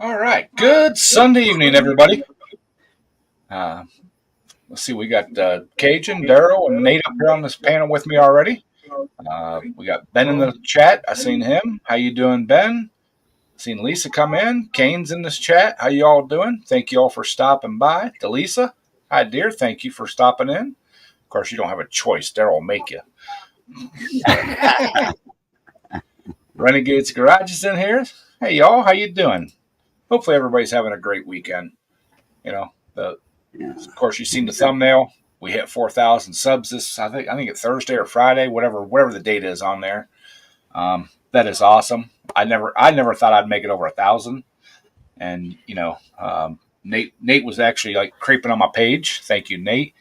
All right. Good Sunday evening, everybody. Uh, let's see. We got Cajun, Daryl, and Nate up here on this panel with me already. We got Ben in the chat. I seen him. How you doing, Ben? Seen Lisa come in. Kane's in this chat. How you all doing? Thank you all for stopping by. Delisa, hi dear. Thank you for stopping in. Of course, you don't have a choice. Daryl will make you. Renegades Garage is in here. Hey y'all, how you doing? Hopefully everybody's having a great weekend. You know, of course, you've seen the thumbnail. We hit 4,000 subs this. I think it's Thursday or Friday, whatever the date is on there. That is awesome. I never thought I'd make it over 1,000. And Nate was actually like creeping on my page. Thank you, Nate.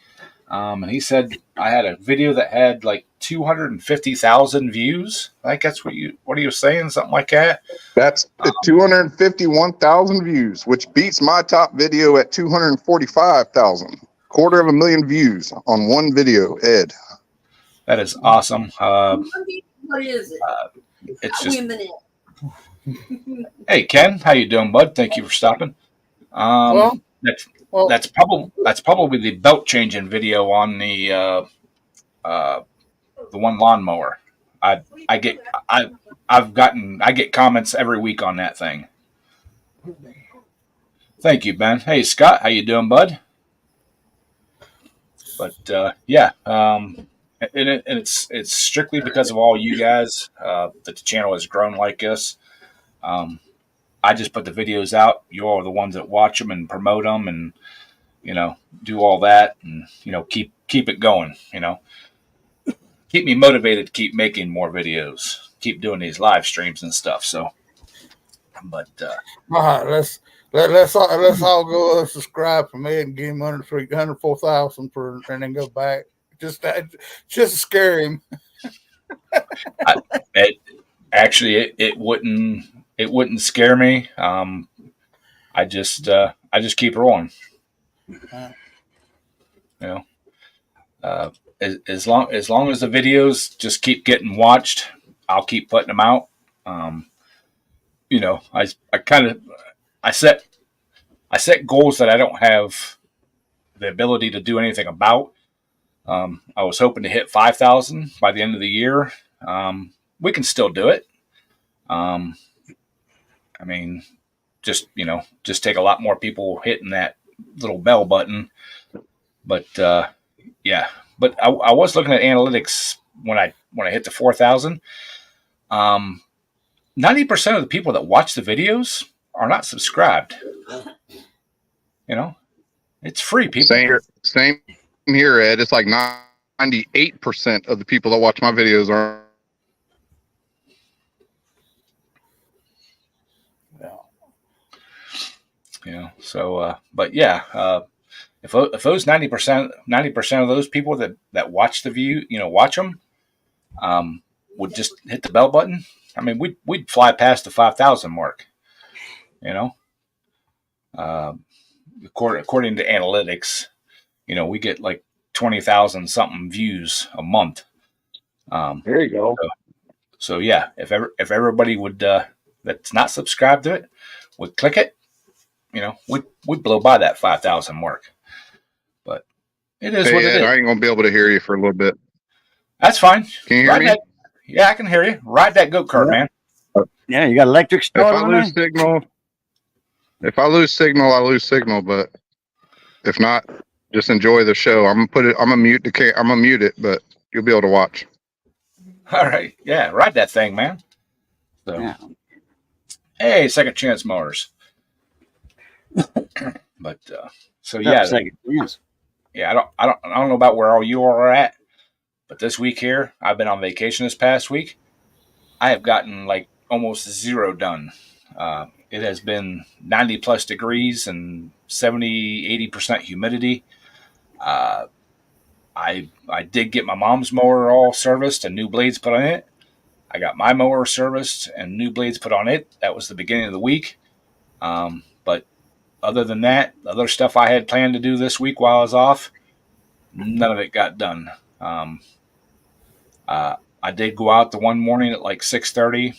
And he said I had a video that had like 250,000 views. I think that's what are you saying? Something like that. That's 251,000 views, which beats my top video at 245,000. 250,000 views on one video, Ed. That is awesome. What is it? It's just. Hey Ken, how you doing, bud? Thank you for stopping. That's probably the belt changing video on the one lawnmower. I get comments every week on that thing. Thank you, Ben. Hey Scott, how you doing, bud? But and it's strictly because of all you guys that the channel has grown like this. I just put the videos out. You all are the ones that watch them and promote them, and do all that, and keep it going. Keep me motivated to keep making more videos, keep doing these live streams and stuff. So, but all right, let's all go subscribe for me and give him 104,000 and then go back. Just to scare him. It wouldn't scare me. I just keep rolling. As long as the videos just keep getting watched, I'll keep putting them out. I set goals that I don't have the ability to do anything about. I was hoping to hit 5,000 by the end of the year. We can still do it. Just take a lot more people hitting that little bell button. But But I was looking at analytics when I hit the 4,000. 90% of the people that watch the videos are not subscribed. It's free, people. Same here, Ed. It's like 98% of the people that watch my videos are. If those 90% of those people that watch the view, watch them, would just hit the bell button, we'd fly past the 5,000 mark. According to analytics, we get like 20,000 something views a month. There you go. So yeah, if everybody would that's not subscribed to it would click it, we'd blow by that 5,000 mark. But it is what it is. I ain't gonna be able to hear you for a little bit. That's fine. Can you hear me? Yeah, I can hear you. Ride that go-kart, man. Yeah, you got electric start. If I lose signal, I lose signal. But if not, just enjoy the show. I'm gonna mute it, but you'll be able to watch. All right. Yeah, ride that thing, man. So, yeah. Hey, Second Chance Motors. But Second Chance. Yeah, I don't know about where all you are at, but this week here, I've been on vacation this past week. I have gotten like almost zero done. It has been 90 plus degrees and 70-80% humidity. I did get my mom's mower all serviced and new blades put on it. I got my mower serviced and new blades put on it. That was the beginning of the week. But other than that, the other stuff I had planned to do this week while I was off, none of it got done. I did go out the one morning at like 6:30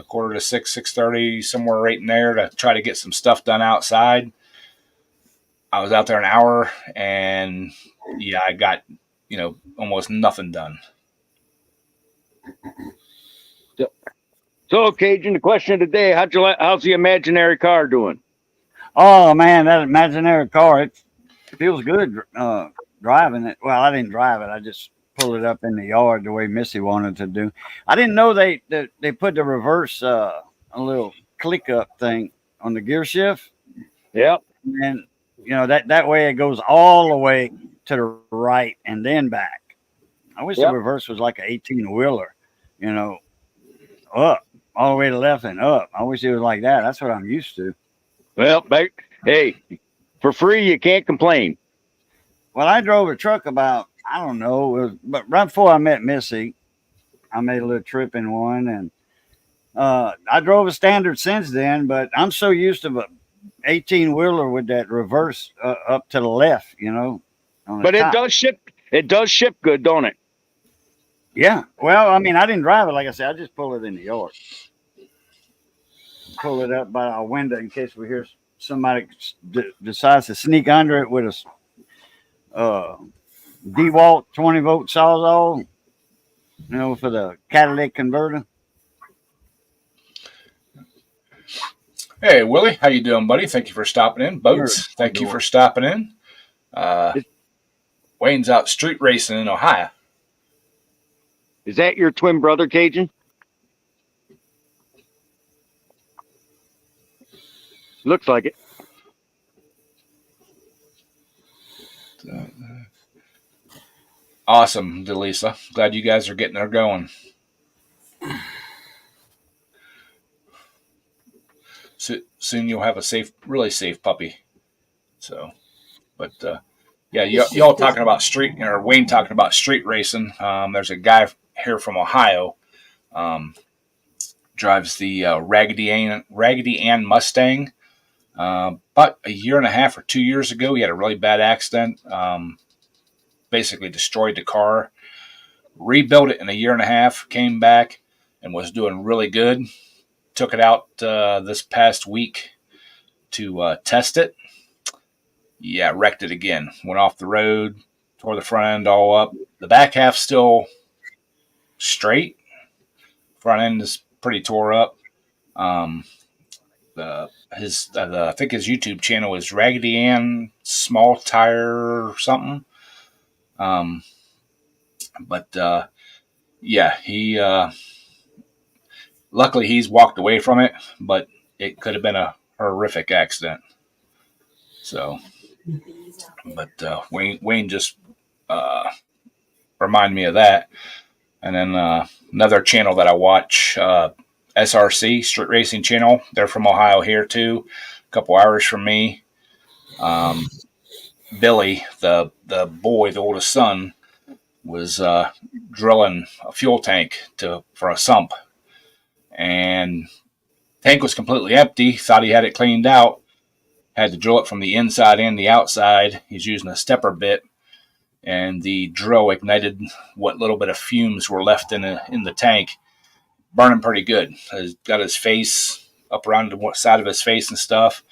quarter to 6, 6:30, somewhere right in there to try to get some stuff done outside. I was out there an hour, and yeah, I got almost nothing done. So, Cajun, the question of the day: how's the imaginary car doing? Oh man, that imaginary car, it feels good driving it. Well, I didn't drive it. I just pulled it up in the yard the way Missy wanted to do. I didn't know they put the reverse a little click up thing on the gear shift. Yep. And that way it goes all the way to the right and then back. I wish the reverse was like an 18-wheeler, up all the way to left and up. I wish it was like that. That's what I'm used to. Well, hey, for free, you can't complain. Well, I drove a truck about, I don't know, but right before I met Missy, I made a little trip in one, and I drove a standard since then, but I'm so used to an 18-wheeler with that reverse up to the left, But it does ship good, don't it? Yeah. Well, I mean, I didn't drive it. Like I said, I just pulled it in the yard. Pull it up by our window in case we hear somebody decides to sneak under it with a DeWalt 20-volt Sawzall, for the catalytic converter. Hey, Willie, how you doing, buddy? Thank you for stopping in. Boats, thank you for stopping in. Wayne's out street racing in Ohio. Is that your twin brother, Cajun? Looks like it. Awesome, Delisa. Glad you guys are getting there going. Soon you'll have a really safe puppy. So, but yeah, y'all talking about Wayne talking about street racing. There's a guy here from Ohio, drives the Raggedy Ann Mustang. About a year and a half or 2 years ago, he had a really bad accident. Basically destroyed the car. Rebuilt it in a year and a half. Came back and was doing really good. Took it out this past week to test it. Yeah, wrecked it again. Went off the road, tore the front end all up. The back half's still straight. Front end is pretty tore up. I think his YouTube channel is Raggedy Ann Small Tire or something. Yeah, he luckily he's walked away from it, but it could have been a horrific accident. So, but Wayne just reminded me of that. And then another channel that I watch, SRC, Street Racing Channel. They're from Ohio here too, a couple hours from me. Billy, the boy, the oldest son, was drilling a fuel tank for a sump. And tank was completely empty, thought he had it cleaned out, had to drill it from the inside and the outside. He's using a stepper bit, and the drill ignited what little bit of fumes were left in the tank, burning pretty good. He's got his face up around the side of his face and stuff.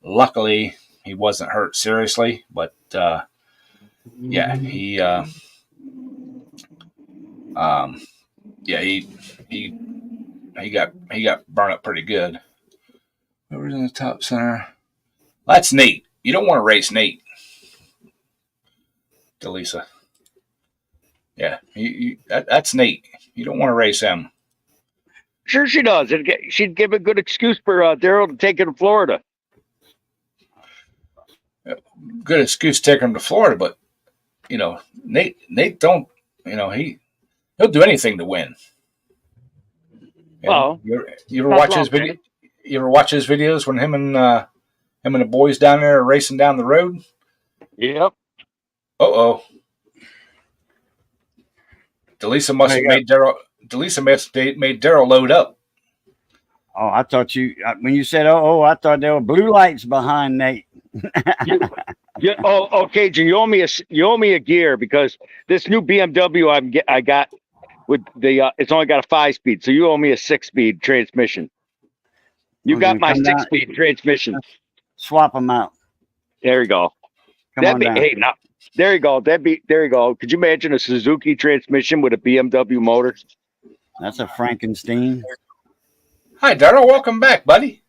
Luckily, he wasn't hurt seriously, but yeah, he got burned up pretty good. Whoever's in the top center? That's Nate. You don't want to race Nate, Delisa. Yeah, that's Nate. You don't want to race him. Sure, she does. She'd give a good excuse for Daryl to take her to Florida. Good excuse to take him to Florida, but Nate don't. He'll do anything to win. Well, you ever watch his video? You ever watch his videos when him and the boys down there are racing down the road? Yep. Delisa must have made Daryl. Delisa made Daryl load up. Oh, I thought when you said I thought there were blue lights behind Nate. Okay, Jim, you owe me a gear because this new BMW I got with the it's only got a 5-speed, so you owe me a 6-speed transmission. You Well, got then my come down. 6-speed transmission. Swap them out. There you go. Come on down. Hey, now there you go. There you go. Could you imagine a Suzuki transmission with a BMW motor? That's a Frankenstein. Hi, Darrell. Welcome back, buddy.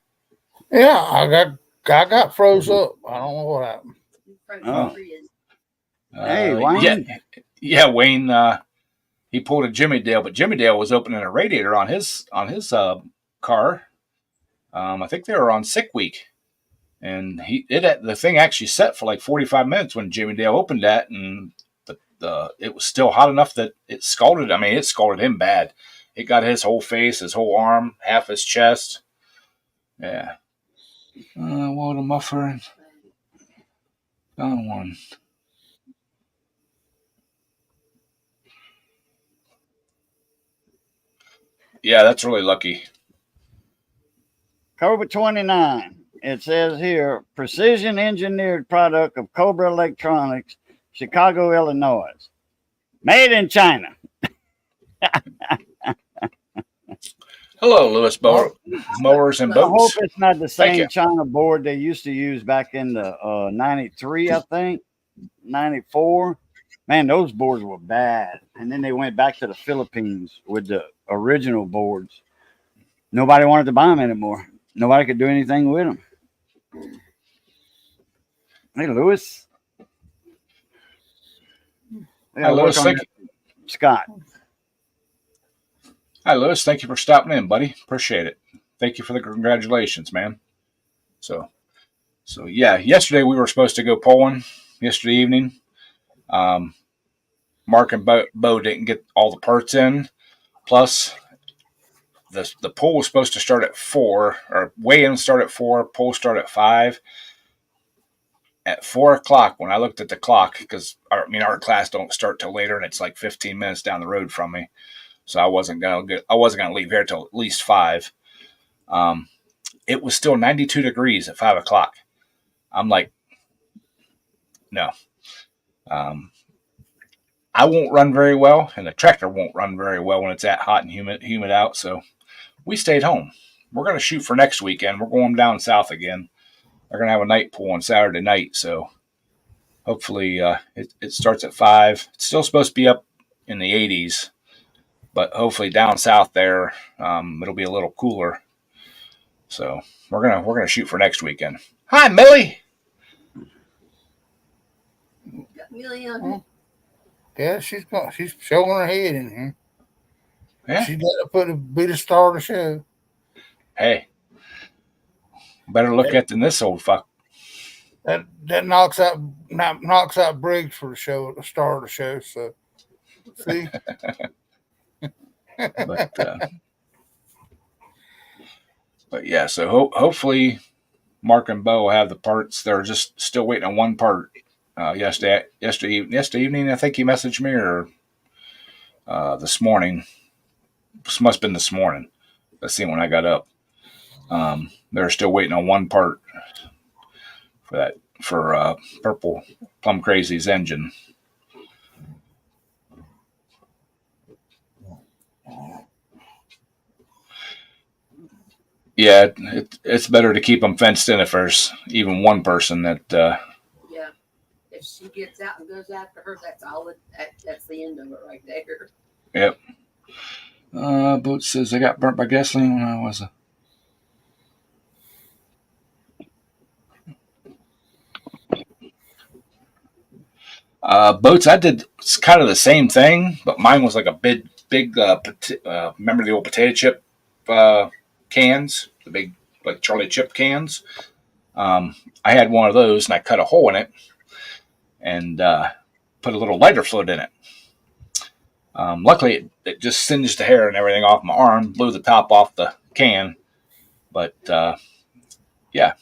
Yeah, I got froze up. I don't know what happened. Oh. Hey, Wayne. Yeah, Wayne. He pulled a Jimmy Dale, but Jimmy Dale was opening a radiator on his car. I think they were on sick week, and the thing actually set for like 45 minutes when Jimmy Dale opened that, and it was still hot enough that it scalded. I mean, it scalded him bad. It got his whole face, his whole arm, half his chest. Yeah. What a muffler. Found one. Yeah, that's really lucky. Cobra 29. It says here, precision engineered product of Cobra Electronics, Chicago, Illinois. Made in China. Hello, Lewis Mowers and I hope Boats. it's not the Thank same you. China board they used to use back in the 93, I think, 94. Man, those boards were bad. And then they went back to the Philippines with the original boards. Nobody wanted to buy them anymore. Nobody could do anything with them. Hey, Lewis. Hi, Lewis. Thank you. Scott. Hi, Lewis. Thank you for stopping in, buddy. Appreciate it. Thank you for the congratulations, man. So yeah, yesterday we were supposed to go pulling yesterday evening. Mark and Bo didn't get all the parts in. Plus, the pull was supposed to start at 4, or weigh-in start at 4, pull start at 5. At 4 o'clock, when I looked at the clock, because our class don't start till later, and it's like 15 minutes down the road from me. So I wasn't gonna leave here till at least 5. It was still 92 degrees at 5 o'clock. I'm like, no. I won't run very well, and the tractor won't run very well when it's that hot and humid out. So we stayed home. We're gonna shoot for next weekend. We're going down south again. They're gonna have a night pool on Saturday night. So hopefully it starts at 5. It's still supposed to be up in the 80s. But hopefully down south there, it'll be a little cooler. So we're gonna shoot for next weekend. Hi, Millie. Got Millie on here. Yeah, she's showing her head in here. Yeah. She got to be the star of the show. Hey, better look at than this old fuck. That knocks out Briggs for the star of the show. So see. But yeah, so hopefully Mark and Bo will have the parts. They're just still waiting on one part. Yesterday evening, I think he messaged me, or this morning. This must have been this morning. I seen when I got up. They're still waiting on one part for Purple Plum Crazy's engine. Yeah, it's better to keep them fenced in if there's even one person that. Yeah. If she gets out and goes after her, that's all. That's the end of it right there. Yep. Boat says I got burnt by gasoline when I was boats. I did kind of the same thing, but mine was like a big. Remember the old potato chip cans, the big like Charlie Chip cans. I had one of those, and I cut a hole in it, and put a little lighter fluid in it. Luckily, it just singed the hair and everything off my arm, blew the top off the can. But yeah.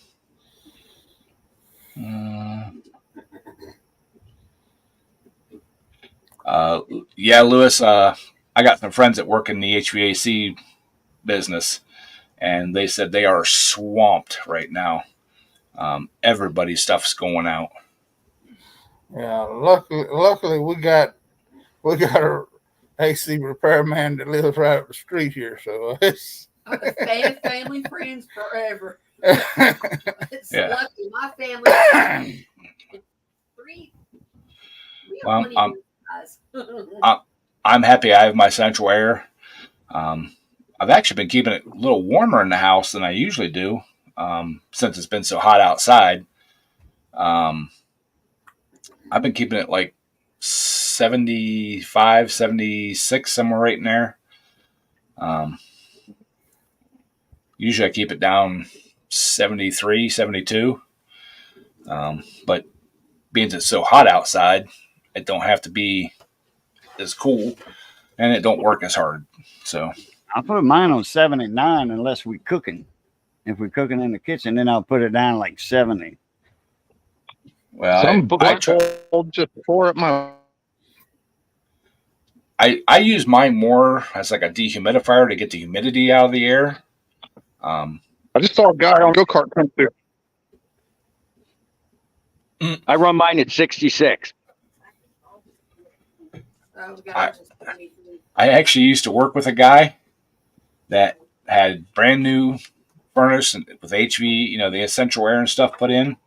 Yeah, Lewis. I got some friends that work in the HVAC business, and they said they are swamped right now. Everybody's stuff's going out. Yeah, luckily we got AC repairman that lives right up the street here. So it's Family friends forever. yeah. It's Yeah. lucky. My family. Three. We have Well, plenty of guys. I'm happy I have my central air. I've actually been keeping it a little warmer in the house than I usually do, since it's been so hot outside. I've been keeping it like 75, 76, somewhere right in there. Usually I keep it down 73, 72. But being it's so hot outside, it don't have to be as cool, and it don't work as hard. So I put mine on 79 unless we cooking. If we're cooking in the kitchen, then I'll put it down like 70. well, Some I try, told just pour it my. I use mine more as like a dehumidifier to get the humidity out of the air. I just saw a guy on go kart come through. I run mine at 66. Oh, God, just 23. I actually used to work with a guy that had brand new furnace and with HV, the essential air and stuff put in,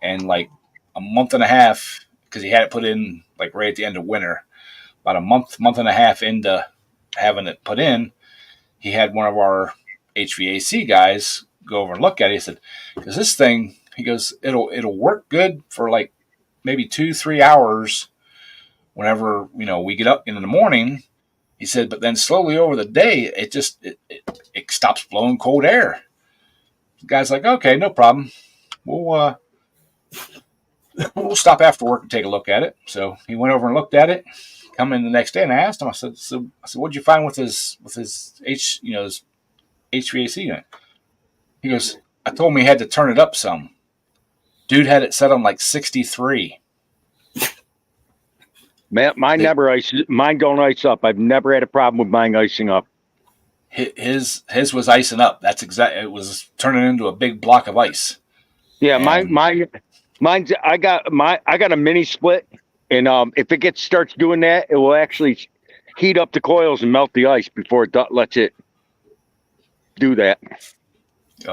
and like a month and a half, because he had it put in like right at the end of winter, about a month and a half into having it put in, he had one of our HVAC guys go over and look at it. He said, because this thing, he goes, it'll work good for like maybe 2-3 hours whenever, we get up in the morning. He said, but then slowly over the day, it stops blowing cold air. The guy's like, okay, no problem. We'll stop after work and take a look at it. So he went over and looked at it. Come in the next day and I asked him. I said, what'd you find with his his HVAC unit? He goes, I told him he had to turn it up some. Dude had it set on like 63. Man, mine don't ice up. I've never had a problem with mine icing up. His was icing up. That's exactly. It was turning into a big block of ice. Yeah, And- mine's I got a mini split, and if it starts doing that, it will actually heat up the coils and melt the ice before it lets it do that.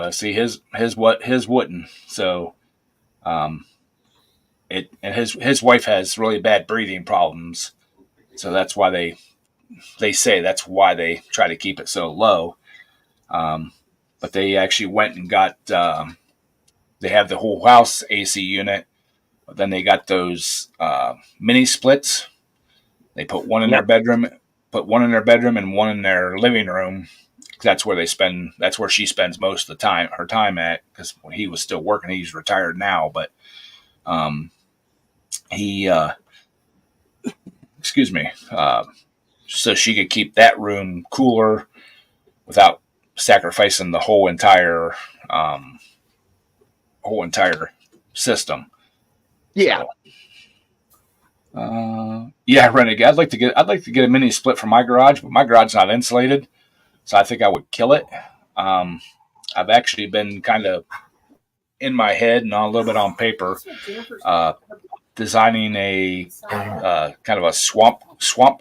See his wouldn't. So, his wife has really bad breathing problems. So that's why they say that's why they try to keep it so low. But they actually went and got, they have the whole house AC unit, but then they got those mini splits. They put one in their bedroom, and one in their living room. That's where that's where she spends most of her time at, because when he was still working, he's retired now, but he, excuse me, so she could keep that room cooler without sacrificing the whole entire system. Yeah. Yeah, Renegade. I'd like to get a mini split for my garage, but my garage is not insulated, so I think I would kill it. I've actually been kind of in my head and a little bit on paper, designing a kind of a swamp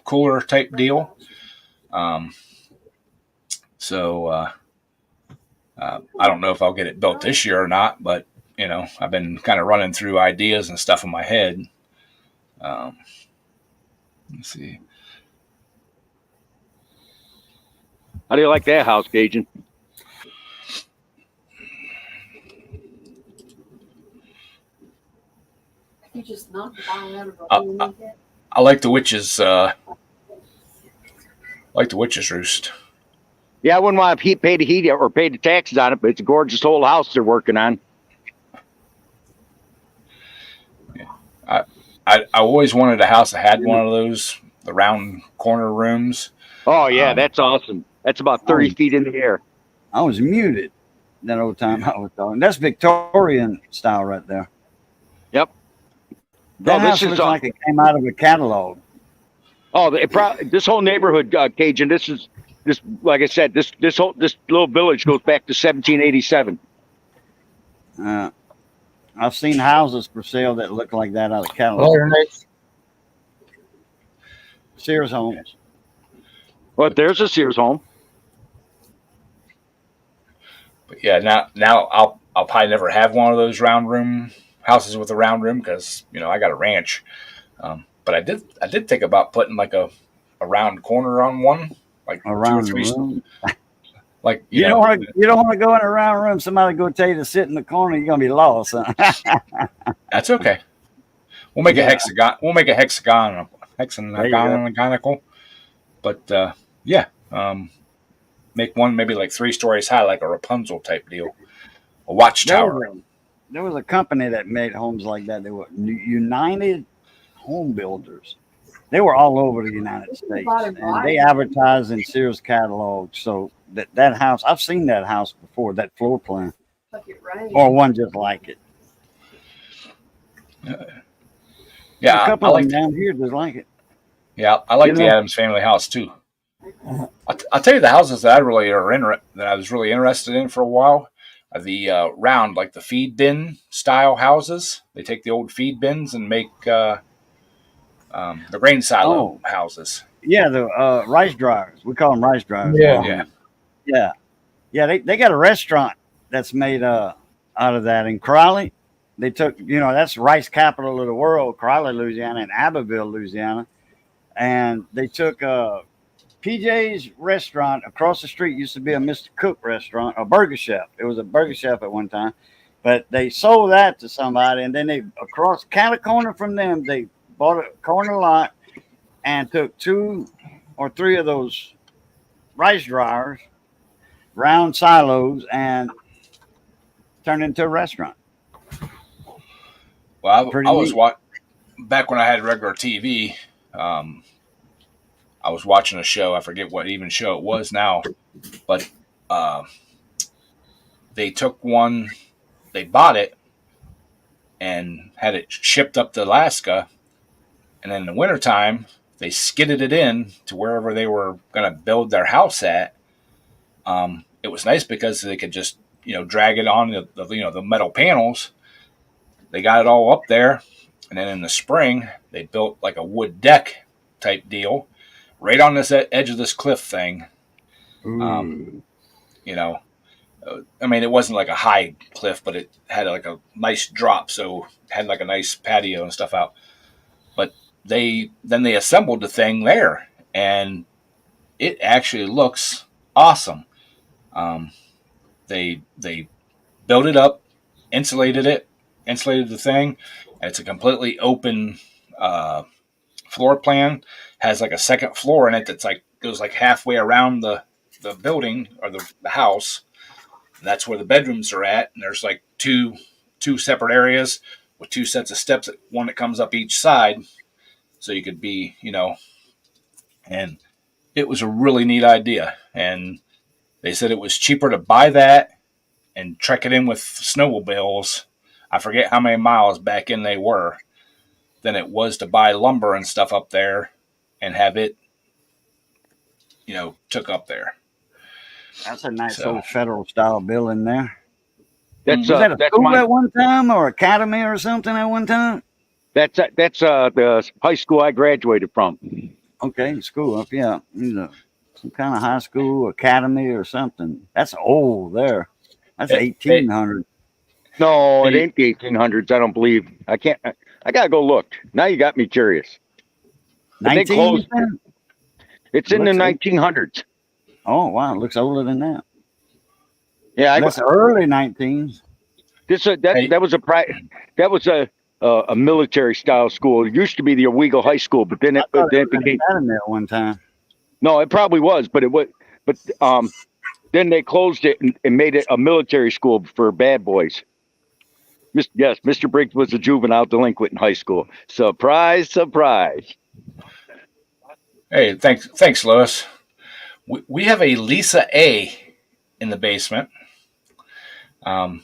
cooler type deal. So I don't know if I'll get it built this year or not, but I've been kind of running through ideas and stuff in my head. Let's see. How do you like that house, Cajun? You just knocked the bottom out of a hole in it. I like the witches. Roost. Yeah, I wouldn't want to pay the heat or pay the taxes on it, but it's a gorgeous old house they're working on. I always wanted a house that had one of those, the round corner rooms. Oh yeah, that's awesome. That's about 30 feet in the air. I was muted that old time I was talking. That's Victorian style right there. Yep. That No, house looks like it came out of a catalog. Oh, this whole neighborhood, Cajun. Like I said, this little village goes back to 1787. I've seen houses for sale that look like that out of catalog. Later, Nate. Sears Homes. Well, there's a Sears home. But yeah, now I'll probably never have one of those round room houses with a round room because I got a ranch. But I did think about putting like a round corner on one, like Around two the or three, room. like You don't want to go in a round room. Somebody go tell you to sit in the corner. You're gonna be lost. Huh? That's okay. We'll make a Yeah. hexagon. We'll make a hexagon, There you go. hexagonical. But yeah, make one maybe like 3 stories high, like a Rapunzel type deal, a watchtower. There was a company that made homes like that. They were United Home Builders. They were all over the United States, and they advertised in Sears catalog. So that house, I've seen that house before, that floor plan, Like it rained. or one just like it. Yeah, a couple I of like them down here just like it. Yeah, I like You the know? Adams Family house too. I'll tell you the houses that I was really interested in for a while are the round, like the feed bin style houses. They take the old feed bins and make the grain silo houses. Yeah, the rice dryers. We call them rice dryers. Yeah. Yeah. Yeah. They got a restaurant that's made out of that in Crowley. They took, that's rice capital of the world, Crowley, Louisiana, and Abbeville, Louisiana. And they took PJ's restaurant across the street. Used to be a Mr. Cook restaurant, a burger chef. It was a burger chef at one time. But they sold that to somebody. And then they, across, kind of corner from them, they bought a corner lot and took 2 or 3 of those rice dryers, round silos, and turned into a restaurant. Well, Pretty I was neat. back when I had regular TV. I was watching a show. I forget what even show it was now, but they took one. They bought it and had it shipped up to Alaska, and then in the wintertime, they skidded it in to wherever they were going to build their house at. It was nice because they could just drag it on the metal panels. They got it all up there, and then in the spring they built like a wood deck type deal right on this edge of this cliff thing. Ooh. I mean, it wasn't like a high cliff, but it had like a nice drop, so it had like a nice patio and stuff out. But they assembled the thing there, and it actually looks awesome. They built it up, insulated the thing, and it's a completely open floor plan. Has like a second floor in it that's like goes like halfway around the building or the house. And that's where the bedrooms are at, and there's like two separate areas with 2 sets of steps, one that comes up each side, so you could be, and it was a really neat idea. And they said it was cheaper to buy that and trek it in with snowmobiles. I forget how many miles back in they were, than it was to buy lumber and stuff up there and have it, took up there. That's a nice So- old federal style building there. That's Was that a that's school my at one time or academy or something at one time? that's the high school I graduated from. Okay, school up, yeah. Some kind of high school, academy or something. That's old there. That's It- 1800. No, it Hey. ain't the 1800s. I don't believe. I can't. I gotta go look. Now you got me curious. But they 19? closed. It's in the Looks- 1900s. Oh, wow. It looks older than that. Yeah, That's early 19s. that was a military style school. It used to be the Owego High School, but then I it thought it was became. an academy at one time. No, it probably was, but then they closed it and made it a military school for bad boys. Yes, Mr. Briggs was a juvenile delinquent in high school. Surprise, surprise. Hey, thanks, Lois. We have a Lisa A in the basement. I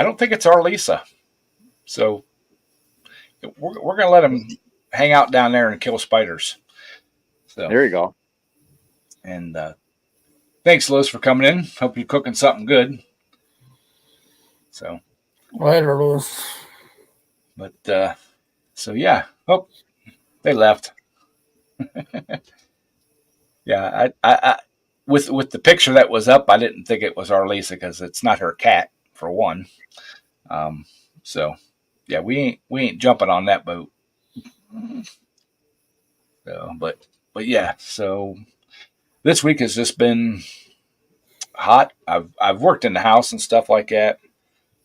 don't think it's our Lisa, so we're gonna let him hang out down there and kill spiders. So There you go. and thanks, Lois, for coming in. Hope you're cooking something good. So, Later, Lewis. but so yeah. Oh, they left. Yeah, I with the picture that was up, I didn't think it was our Lisa because it's not her cat for one. Um, so yeah, we ain't jumping on that boat. So, but yeah, so this week has just been hot. I've worked in the house and stuff like that.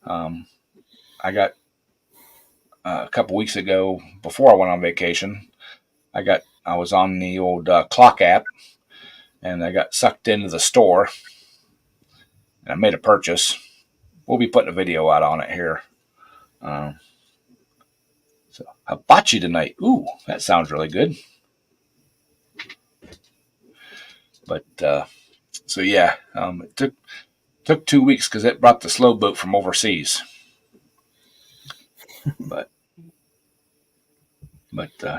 Um, I got a couple weeks ago before I went on vacation. I was on the old clock app and I got sucked into the store and I made a purchase. We'll be putting a video out on it here. Um, so hibachi tonight. Ooh, that sounds really good. But so yeah, it took 2 weeks because it brought the slow boat from overseas. But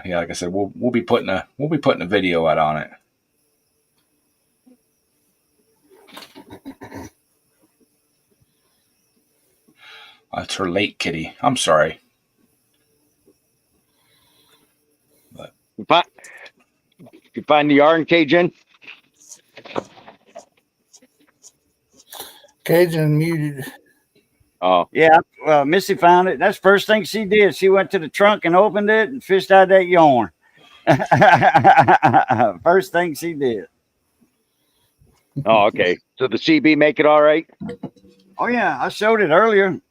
yeah, like I said, we'll be putting a video out on it. That's her late kitty. I'm sorry. But You find the yarn, Cajun? Cajun muted. Oh, Yeah, well, Missy found it. That's the first thing she did. She went to the trunk and opened it and fished out that yarn. First thing she did. oh, okay. So the CB make it all right? Oh yeah, I showed it earlier.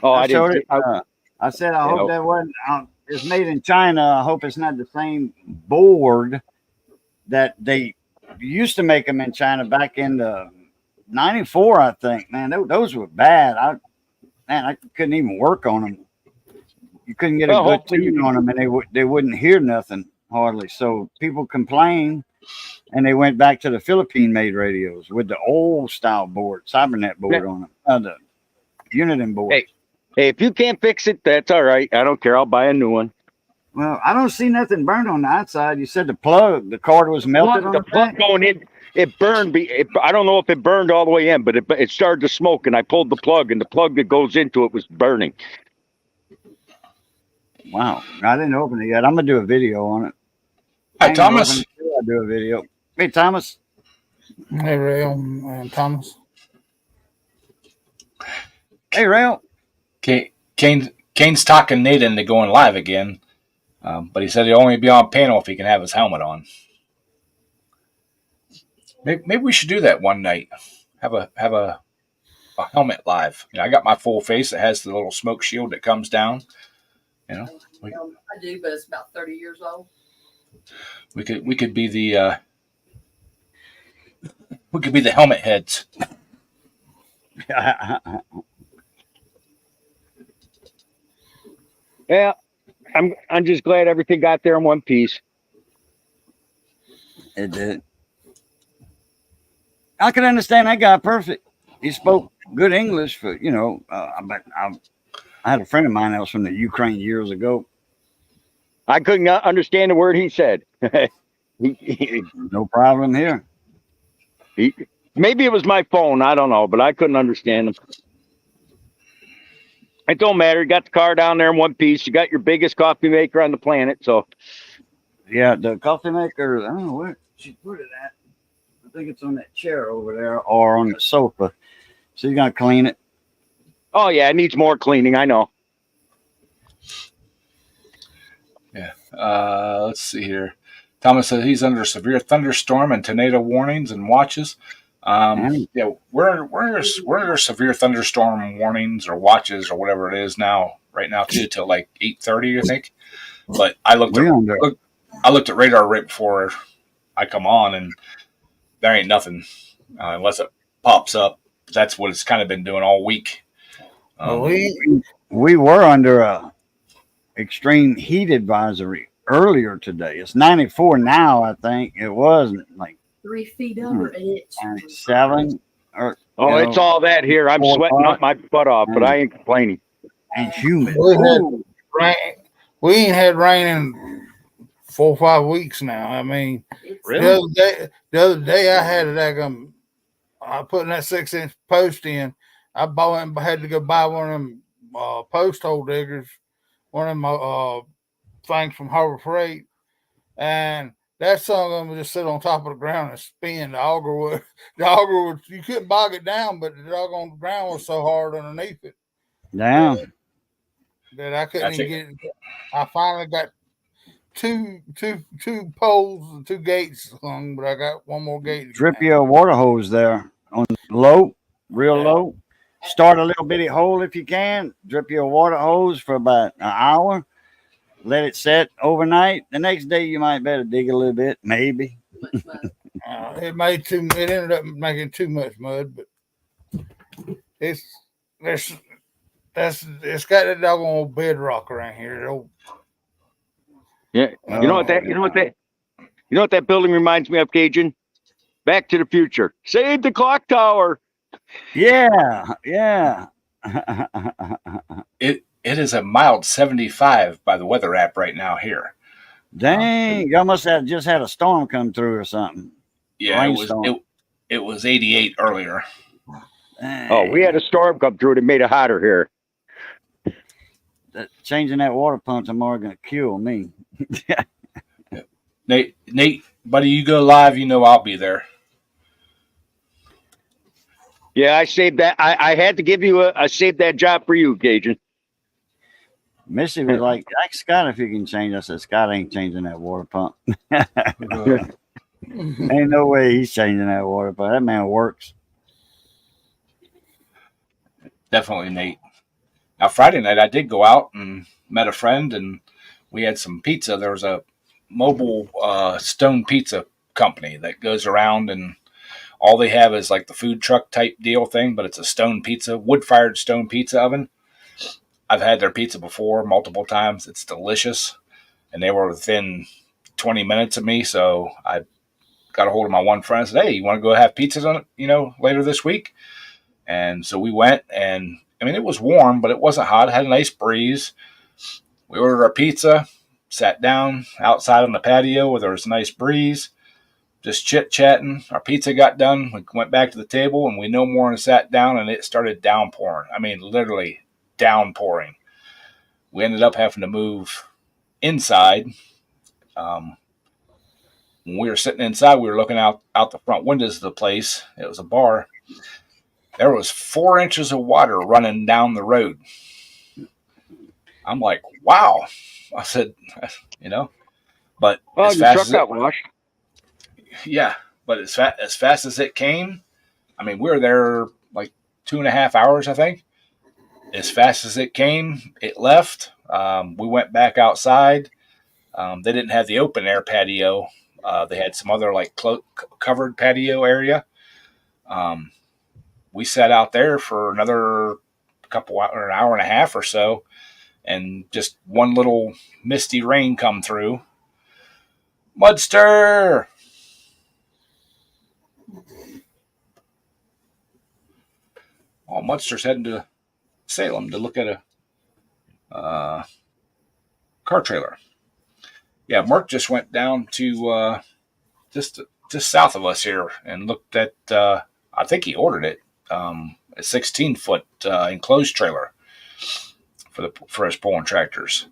Oh, I showed didn't. it. I said I Yeah. hope that wasn't. It's made in China. I hope it's not the same board that they used to make them in China back in the '94. I think. Man, those were bad. I couldn't even work on them. You couldn't get a Well, good hopefully you tune on them, and they wouldn't hear nothing hardly. So people complained, and they went back to the Philippine-made radios with the old style board, Cybernet board on them, the Uniden board. Hey, if you can't fix it, that's all right. I don't care. I'll buy a new one. Well, I don't see nothing burned on the outside. You said the cord was melted on The the plug back. going in, it burned. I don't know if it burned all the way in, but it started to smoke, and I pulled the plug, and the plug that goes into it was burning. Wow, I didn't open it yet. I'm gonna do a video on it. hi, Thomas. I'll do a video. Hey, Thomas. Hey, Ray and Thomas. Hey, Rail. Kane's talking Nate into going live again, but he said he'll only be on panel if he can have his helmet on. Maybe we should do that one night. Have a helmet live. I got my full face. It has the little smoke shield that comes down. I do, but it's about 30 years old. We could be the helmet heads. Yeah, I'm just glad everything got there in one piece. It did. I can understand that guy perfect. He spoke good English for but I had a friend of mine that was from the Ukraine years ago. I couldn't understand the word he said. No problem here. Maybe it was my phone. I don't know, but I couldn't understand him. It don't matter. You got the car down there in one piece. You got your biggest coffee maker on the planet. So Yeah, the coffee maker, I don't know where she put it at. I think it's on that chair over there or on the sofa. So you're gonna clean it. oh yeah, it needs more cleaning. I know. Yeah. Let's see here. Thomas says he's under severe thunderstorm and tornado warnings and watches. Yeah, we're under severe thunderstorm warnings or watches or whatever it is right now too, till like 8:30, I think. But I looked at radar right before I come on, and there ain't nothing unless it pops up. That's what it's kind of been doing all week. We were under a extreme heat advisory earlier today. It's 94 now, I think. It was like 3 feet under, and it's 7 or It's all that here. I'm 4 sweating o'clock. up my butt off, but I ain't complaining. And humid. We ain't had rain in 4 or 5 weeks now. I mean, the other day I had it. I put that 6-inch post in. I had to go buy one of them post hole diggers, one of them things from Harbor Freight, and that son of them would just sit on top of the ground and spin. The auger would, you couldn't bog it down, but the doggone ground was so hard underneath it Damn. that I couldn't I even think get it. I finally got two poles and 2 gates hung, but I got one more gate. Drip your water hose there on low, real low. Start a little bitty hole if you can. Drip your water hose for about an hour. Let it set overnight. The next day you might better dig a little bit, maybe. Much mud. It ended up making too much mud, but it's got that doggone old bedrock around here. Yeah. You know what that building reminds me of, Cajun? Back to the Future. Save the clock tower. Yeah. it is a mild 75 by the weather app right now here. Dang, y'all must have just had a storm come through or something. Yeah, Rainstorm. it was 88 earlier. Dang. Oh, we had a storm come through that made it hotter here. Changing that water pump tomorrow gonna kill me. Nate, buddy, you go live, you know I'll be there. Yeah, I saved that. I had to give you I saved that job for you, Cajun. Missy was like, ask Scott if he can change. I said, Scott ain't changing that water pump. Ain't no way he's changing that water pump. That man works. Definitely, Nate. Now, Friday night, I did go out and met a friend, and we had some pizza. There was a mobile stone pizza company that goes around, and all they have is like the food truck type deal thing, but it's a stone pizza, wood-fired stone pizza oven. I've had their pizza before multiple times. It's delicious, and they were within 20 minutes of me, so I got a hold of my one friend and said, hey, you want to go have pizzas on it, later this week? And so we went, and I mean, it was warm, but it wasn't hot. It had a nice breeze. We ordered our pizza, sat down outside on the patio where there was a nice breeze, just chit-chatting. Our pizza got done. We went back to the table, and we no more and sat down, and it started downpouring. I mean, literally downpouring. We ended up having to move inside. When we were sitting inside, we were looking out the front windows of the place. It was a bar. There was 4 inches of water running down the road. I'm like, wow. I said, but Oh, as your fast truck as got washed. yeah, but as fast as it came, I mean, we were there like 2.5 hours, I think. As fast as it came, it left. We went back outside. They didn't have the open air patio. They had some other like covered patio area. We sat out there for another an hour and a half or so, and just one little misty rain come through. Mudster! Oh, Mudster's heading to Salem to look at a car trailer. Yeah, Mark just went down to just south of us here and looked at. I think he ordered it, a 16-foot enclosed trailer for his pulling tractors.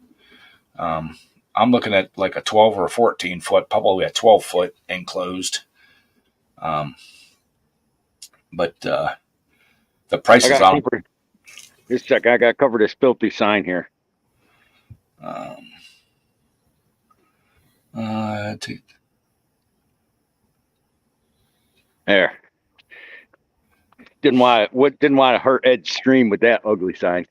I'm looking at like a 12 or a 14-foot, probably a 12-foot enclosed. But the prices on. Just a second, I got to cover this filthy sign here. There. Didn't want to hurt Ed's stream with that ugly sign.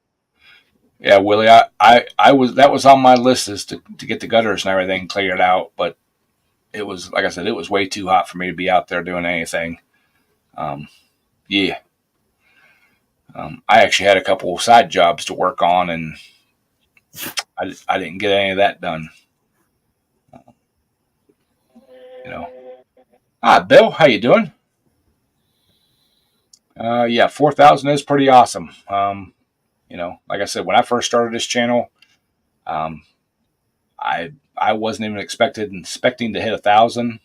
Yeah, Willie, I was that was on my list is to get the gutters and everything cleared out, but it was, like I said, it was way too hot for me to be out there doing anything. Yeah. I actually had a couple of side jobs to work on, and I didn't get any of that done. Bill, how you doing? Yeah, 4,000 is pretty awesome. Like I said, when I first started this channel, I wasn't even expecting to hit 1,000.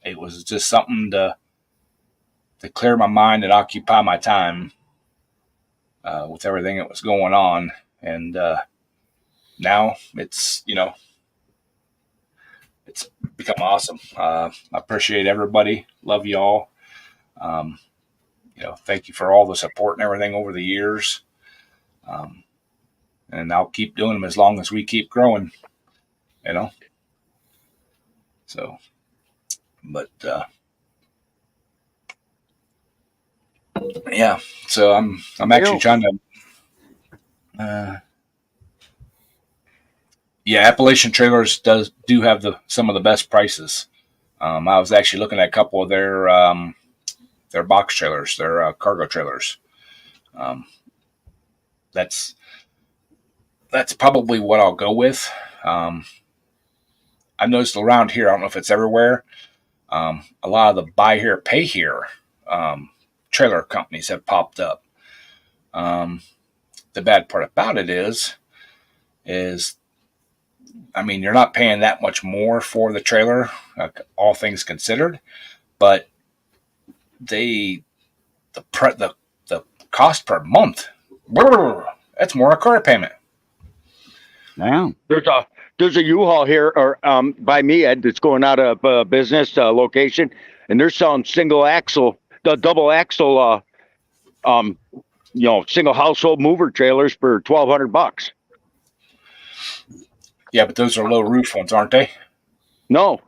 It was just something to clear my mind and occupy my time with everything that was going on, and now it's it's become awesome. I appreciate everybody. Love y'all. Thank you for all the support and everything over the years. And I'll keep doing them as long as we keep growing. So, but yeah. So I'm actually trying to. Yeah, Appalachian Trailers do have some of the best prices. I was actually looking at a couple of their box trailers, their cargo trailers. That's probably what I'll go with. I've noticed around here, I don't know if it's everywhere, a lot of the buy here, pay here trailer companies have popped up. The bad part about it is, I mean, you're not paying that much more for the trailer, all things considered, but the cost per month, that's more a car payment. Damn. There's a U-Haul here or by me, Ed, that's going out of business location, and they're selling single axle, the double axle, single household mover trailers for $1,200. Yeah, but those are low roof ones, aren't they? No.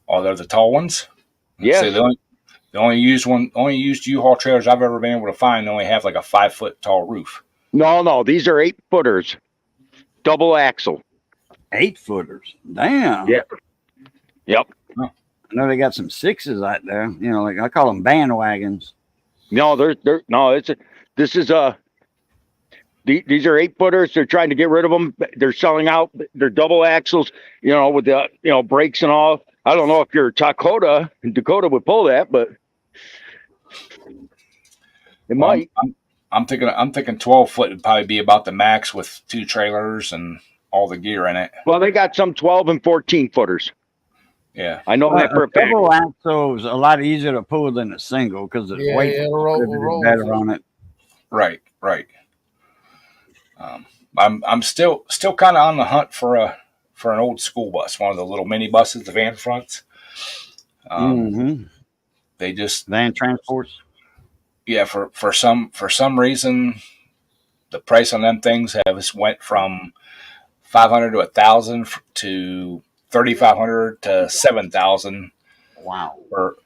Oh, they're the tall ones. Yeah. The only used U-Haul trailers I've ever been able to find only have like a 5-foot tall roof. No, these are 8-footers, double axle. 8-footers. Damn. Yeah. Yep. I know they got some 6s out there. Like I call them bandwagons. No, these are 8-footers. They're trying to get rid of them. They're selling out. They're double axles, with the, brakes and all. I don't know if your Dakota would pull that, but it might. I'm thinking 12 foot would probably be about the max with 2 trailers and all the gear in it. Well, they got some 12 and 14 footers. Yeah. I know that for a fact. Double axle is a lot easier to pull than a single because the weight is better on it. Right. I'm still kind of on the hunt for an old school bus, one of the little mini buses, the van fronts. They just van transports. Yeah, for some reason, the price on them things has went from $500 to $1,000 to $3,500 to $7,000. Wow.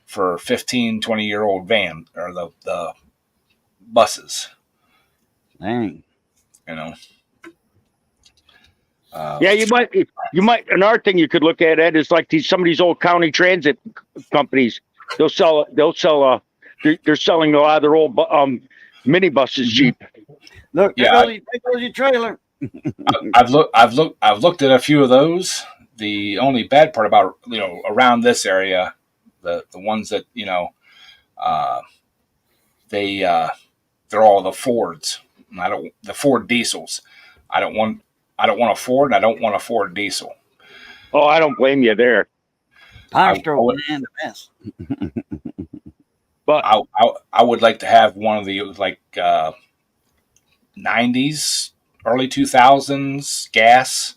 For 15, 20-year-old van or the buses. Dang. Yeah, you might. Another thing you could look at, Ed, is like some of these old county transit companies. They're selling a lot of their old minibuses cheap. Look, there goes your trailer. I've looked at a few of those. The only bad part about around this area, the ones that they're all the Fords. The Ford diesels. I don't want a Ford, and I don't want a Ford diesel. Oh, I don't blame you there. Power Stroke, man, the best. But I would like to have one of the 90s, early 2000s gas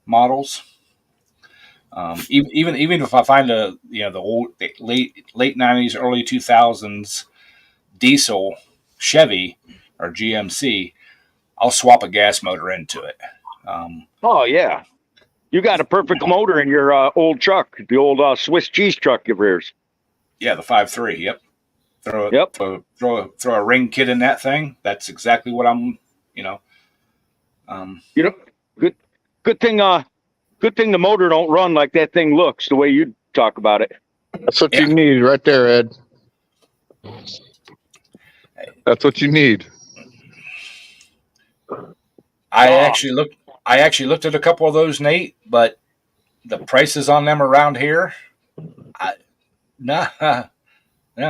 models. Even if I find the late 90s, early 2000s diesel Chevy or GMC, I'll swap a gas motor into it. Oh yeah, you got a perfect motor in your old truck, the old Swiss cheese truck of yours. Yeah, the 5.3. Yep. Throw a ring kit in that thing. That's exactly what I'm. Good thing. Good thing the motor don't run like that thing looks the way you talk about it. That's what you need right there, Ed. That's what you need. I actually looked at a couple of those, Nate, but the prices on them around here, nah.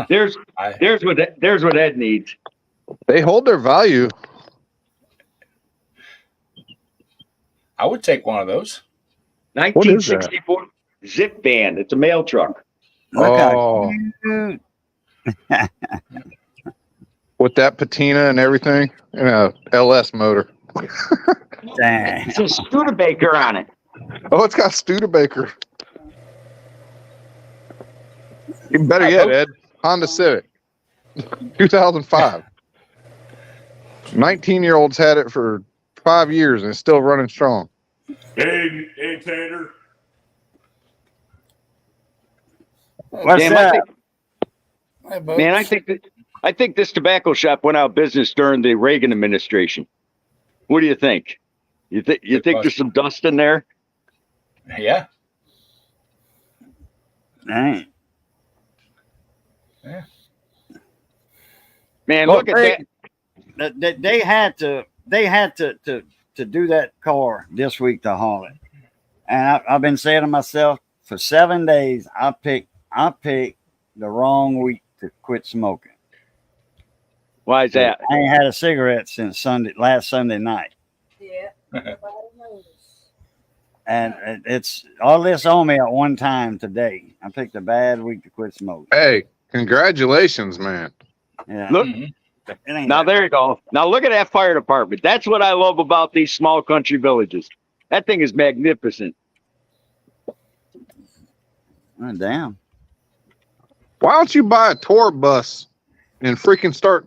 There's what Ed needs. They hold their value. I would take one of those. 1964 Zip van. It's a mail truck. Oh, with that patina and everything, and a LS motor. Dang. It's a Studebaker on it. Oh, it's got Studebaker. Even better yet, Ed. Honda Civic, 2005. 19-year-olds had it for 5 years and it's still running strong. Hey, Tanner. What's Damn, that? Hey, Bubs. Man, I think this tobacco shop went out of business during the Reagan administration. What do you think? You think there's some dust in there? Yeah. Dang. Man, Well, look at that. They had to do that car this week to haul it, and I've been saying to myself for 7 days, I picked the wrong week to quit smoking. Why is that? I ain't had a cigarette since last Sunday night, Yeah. Nobody knows. and it's all this on me at one time today. I picked a bad week to quit smoking. Hey, congratulations, man. Yeah, Look, Mhm. it ain't now there you go. Now look at that fire department. That's what I love about these small country villages. That thing is magnificent. oh, damn. Why don't you buy a tour bus and freaking start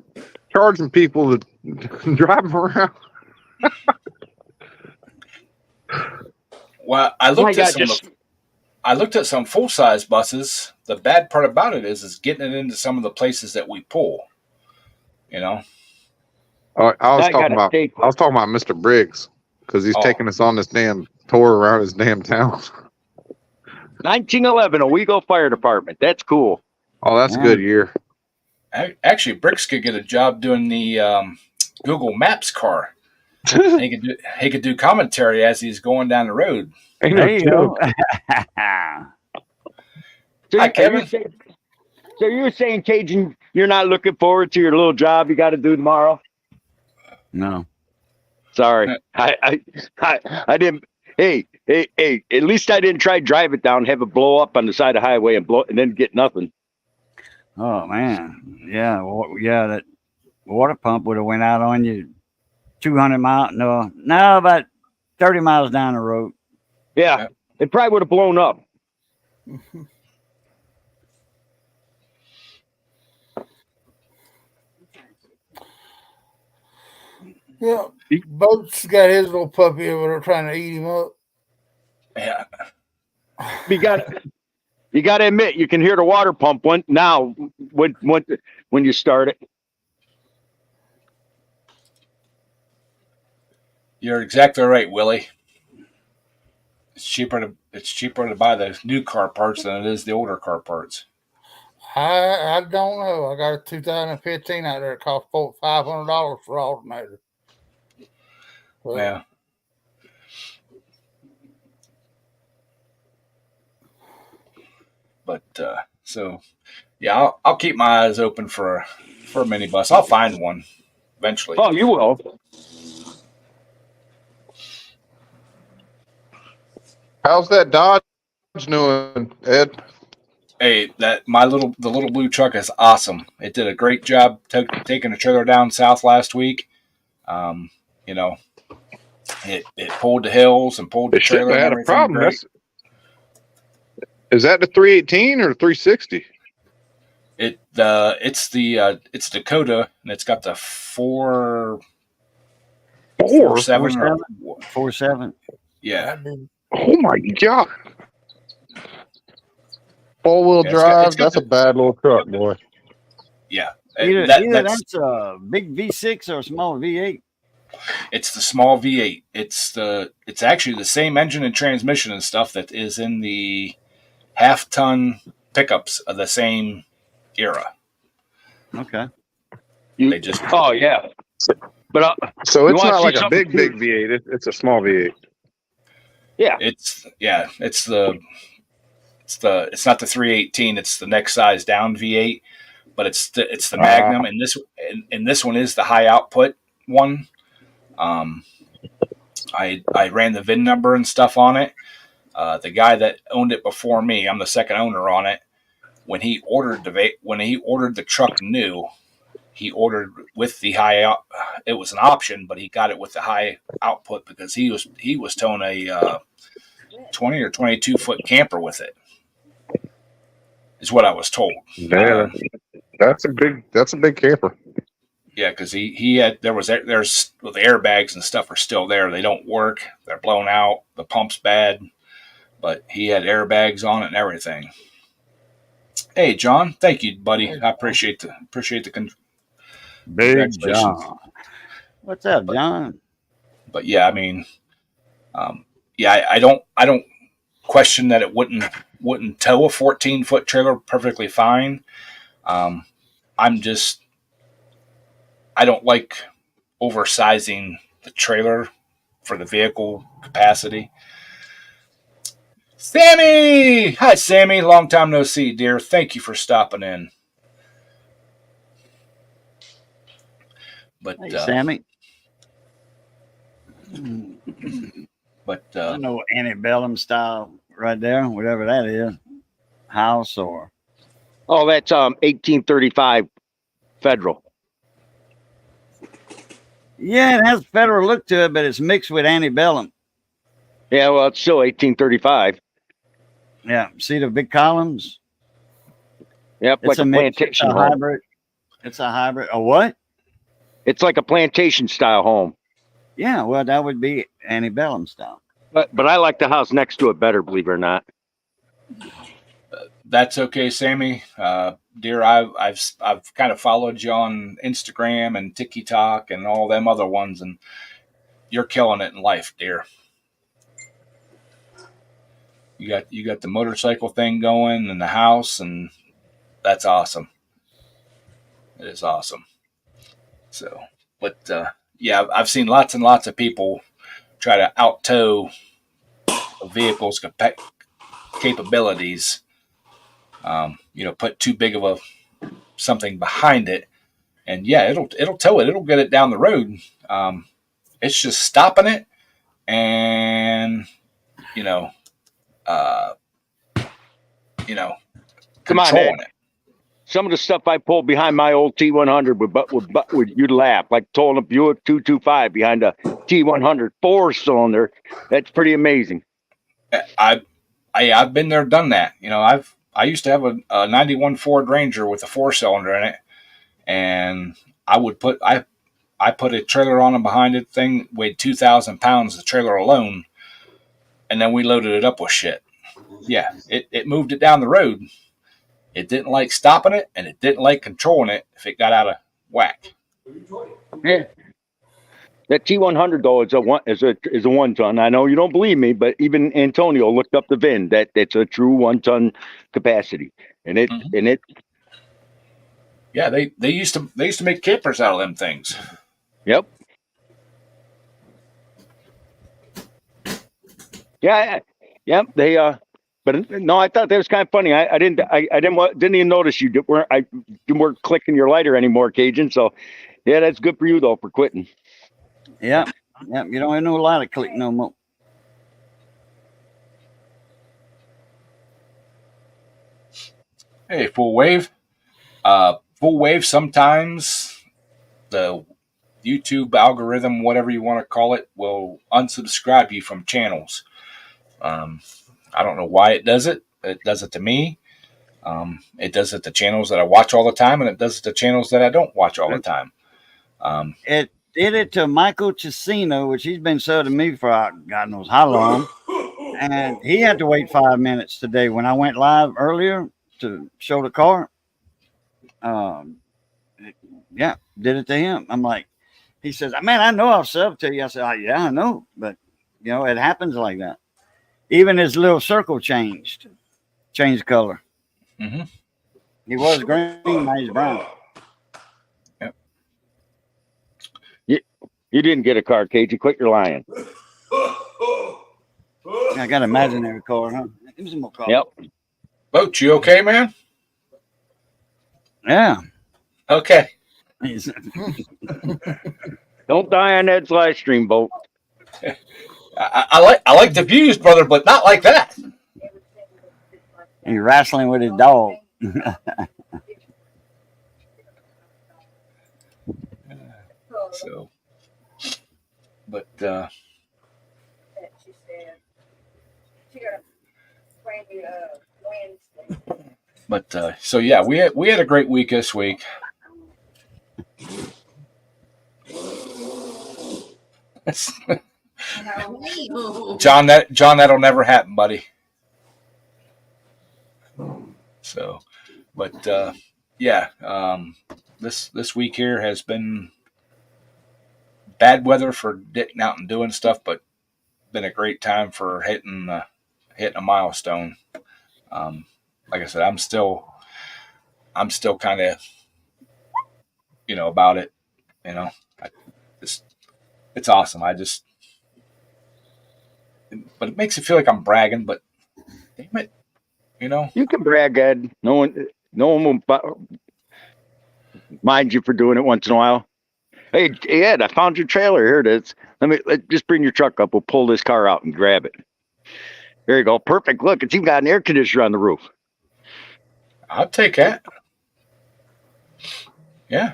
charging people to drive them around? Well, I Oh my looked at God, some. I looked at some full size buses. The bad part about it is getting it into some of the places that we pull. You know. I was I talking gotta take- about Mr. Briggs because he's Oh. taking us on this damn tour around his damn town. 1911 Owego Fire Department. That's cool. Oh, that's a good year. Actually, Bricks could get a job doing the Google Maps car. He could do commentary as he's going down the road. Ain't no There you joke. go. So, Hi, Kevin. So you're saying, Cajun, you're not looking forward to your little job you got to do tomorrow? No. Sorry, I didn't. Hey, at least I didn't try to drive it down, have it blow up on the side of the highway and then get nothing. Oh man, yeah, that water pump would have went out on you 200 miles. No, about 30 miles down the road. Yeah, it probably would have blown up. Yeah, Boat's got his little puppy over there trying to eat him up. Yeah. You got to admit, you can hear the water pump when you start it. You're exactly right, Willie. It's cheaper to buy the new car parts than it is the older car parts. I don't know. I got a 2015 out there. It cost $500 for alternator. Well, Yeah. But so yeah, I'll keep my eyes open for a minibus. I'll find one eventually. Oh, you will. How's that Dodge doing, Ed? Hey, the little blue truck is awesome. It did a great job taking a trailer down south last week. You know, it pulled the hills and pulled the It shouldn't trailer. have And had a problem. great. Is that the 318 or 360? It's Dakota, and it's got the 4.7 4.7. Yeah. Oh my God. All-wheel Yeah, drive. it's got That's a bad little truck, boy. Yeah. Either That's that's a big V6 or a small V8. it's the small V8. It's actually the same engine and transmission and stuff that is in the half-ton pickups of the same era. Okay. They just Oh yeah, but So You it's wanna not see like a something big V8. It's a small V8. it's not the 318. It's the next size down V8, but it's the Magnum, and this one is the high output one. I ran the VIN number and stuff on it. The guy that owned it before me, I'm the second owner on it. When he ordered the truck new, he ordered with the high out. It was an option, but he got it with the high output because he was towing a 20 or 22 foot camper with it. Is what I was told. Yeah, that's a big camper. Yeah, because he had there's well, the airbags and stuff are still there. They don't work. They're blown out. The pump's bad, but he had airbags on it and everything. Hey, John, thank you, buddy. I appreciate the Big congratulations. John. What's up, John? But yeah, I mean, yeah, I don't question that it wouldn't tow a 14-foot trailer perfectly fine. I'm just I don't like oversizing the trailer for the vehicle capacity. Sammy! Hi, Sammy. Long time no see, dear. Thank you for stopping in. But Hey, Sammy. But I know antebellum style right there, whatever that is, house or. Oh, that's 1835 federal. Yeah, it has a federal look to it, but it's mixed with antebellum. Yeah, well, it's still 1835. Yeah, see the big columns? Yep, It's like a plantation it's a home. hybrid. It's a hybrid. A what? It's like a plantation style home. Yeah, well, that would be antebellum style. But I like the house next to it better, believe it or not. that's okay, Sammy. Dear, I've kind of followed you on Instagram and TikTok and all them other ones, and you're killing it in life, dear. You got the motorcycle thing going and the house, and that's awesome. It is awesome. So, but yeah, I've seen lots and lots of people try to out tow a vehicle's capabilities. Put too big of a something behind it, and yeah, it'll tow it. It'll get it down the road. It's just stopping it, and uh, Come on, controlling Ed. it. Some of the stuff I pulled behind my old T100 would you'd laugh, like towing a Buick 225 behind a T100 4-cylinder. That's pretty amazing. I've been there, done that. I used to have a 91 Ford Ranger with a 4-cylinder in it, and I put a trailer on and behind it. Thing weighed 2,000 pounds, the trailer alone, and then we loaded it up with shit. Yeah, it moved it down the road. It didn't like stopping it, and it didn't like controlling it if it got out of whack. Yeah. That T100 though is a 1 ton. I know you don't believe me, but even Antonio looked up the VIN. That's a true 1 ton capacity, and it Yeah, they used to make campers out of them things. Yep. Yeah. Yep. They but no, I thought that was kind of funny. I didn't even notice you weren't clicking your lighter anymore, Cajun. So yeah, that's good for you though for quitting. Yeah. Yeah. You don't know a lot of click no more. Hey, Full Wave. Full Wave, sometimes the YouTube algorithm, whatever you want to call it, will unsubscribe you from channels. I don't know why it does it. It does it to me. It does it to channels that I watch all the time, and it does it to channels that I don't watch all the time. It did it to Michael Chesino, which he's been subbed to me for God knows how long. And he had to wait 5 minutes today when I went live earlier to show the car. Yeah, did it to him. I'm like, he says, man, I know I'll sub to you. I said, yeah, I know. But, it happens like that. Even his little circle changed color. Mm-hmm. He was green, now he's brown. Yep. You didn't get a car, Cage. You quit your lying. I got an imaginary car, huh? Give me some more coffee. Yep. Boat, you okay, man? Yeah. Okay. Don't die on Ed's live stream, Boat. I like the views, brother, but not like that. He's wrestling with his dog. So, but But so yeah, we had a great week this week. John, that'll never happen, buddy. So, but yeah, this week here has been bad weather for getting out and doing stuff, but been a great time for hitting a milestone. Like I said, I'm still kind of about it. It's awesome. But it makes it feel like I'm bragging. But damn it, You can brag, Ed. No one will mind you for doing it once in a while. Hey, Ed, I found your trailer. Here it is. Let's just bring your truck up. We'll pull this car out and grab it. There you go. Perfect. Look, it's even got an air conditioner on the roof. I'll take that. Yeah.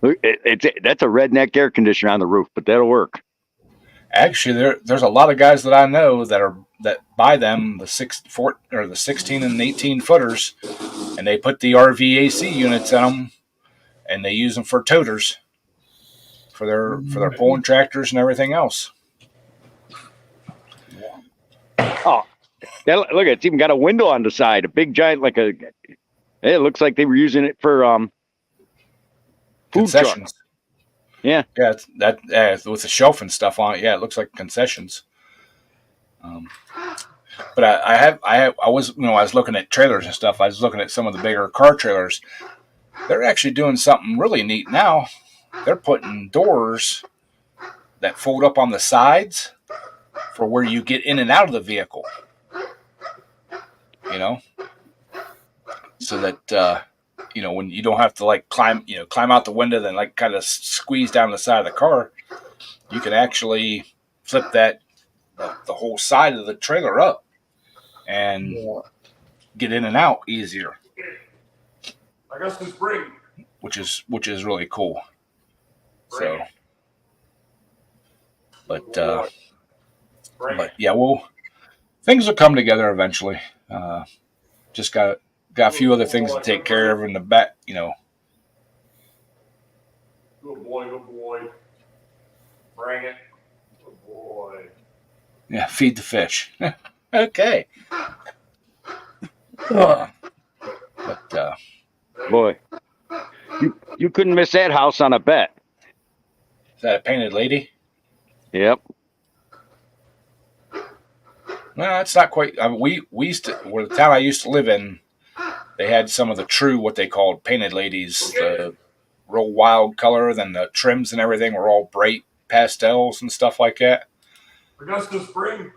Look, that's a redneck air conditioner on the roof, but that'll work. Actually, there's a lot of guys that I know that buy them, the 16 and 18 footers, and they put the RVAC units in them, and they use them for toters for their pulling tractors and everything else. Oh, look! It's even got a window on the side, a big giant, it looks like they were using it for food concessions. Trucks. Yeah, it's with the shelf and stuff on it. Yeah, it looks like concessions. But I was I was looking at trailers and stuff. I was looking at some of the bigger car trailers. They're actually doing something really neat now. They're putting doors that fold up on the sides for where you get in and out of the vehicle. So that when you don't have to climb out the window, then kind of squeeze down the side of the car, you can actually flip that the whole side of the trailer up and get in and out easier. Augustus Spring. Which is really cool. So, but yeah, things will come together eventually. Just got a few other things to take care of in the back, Good boy. Bring it. Good boy. Yeah, feed the fish. Okay. But boy, you couldn't miss that house on a bet. Is that a painted lady? Yep. No, it's not quite. We used to, where the town I used to live in, they had some of the true, what they called painted ladies, the real wild color, then the trims and everything were all bright pastels and stuff like that. Augustus Spring.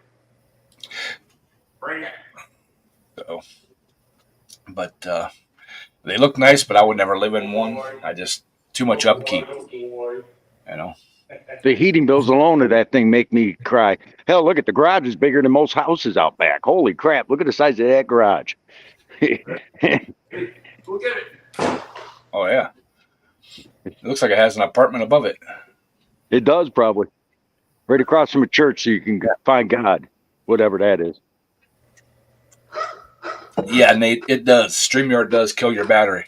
Bring it. So, but they look nice, but I would never live in one. Too much upkeep, The heating bills alone of that thing make me cry. Hell, look at the garage is bigger than most houses out back. Holy crap! Look at the size of that garage. Go get it. Oh yeah, it looks like it has an apartment above it. It does probably. Right across from a church, so you can find God, whatever that is. Yeah, Nate, it does. StreamYard does kill your battery.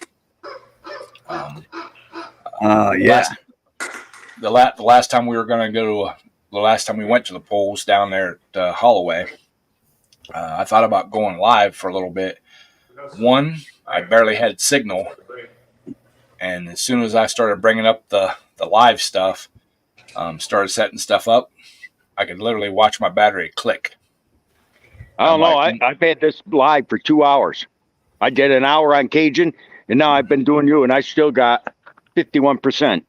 Yeah. The last time we were going to go to the last time we went to the polls down there at Holloway, I thought about going live for a little bit. One, I barely had signal, and as soon as I started bringing up the live stuff, started setting stuff up, I could literally watch my battery click. I don't know. I've had this live for 2 hours. I did an hour on Cajun, and now I've been doing you, and I still got 51%.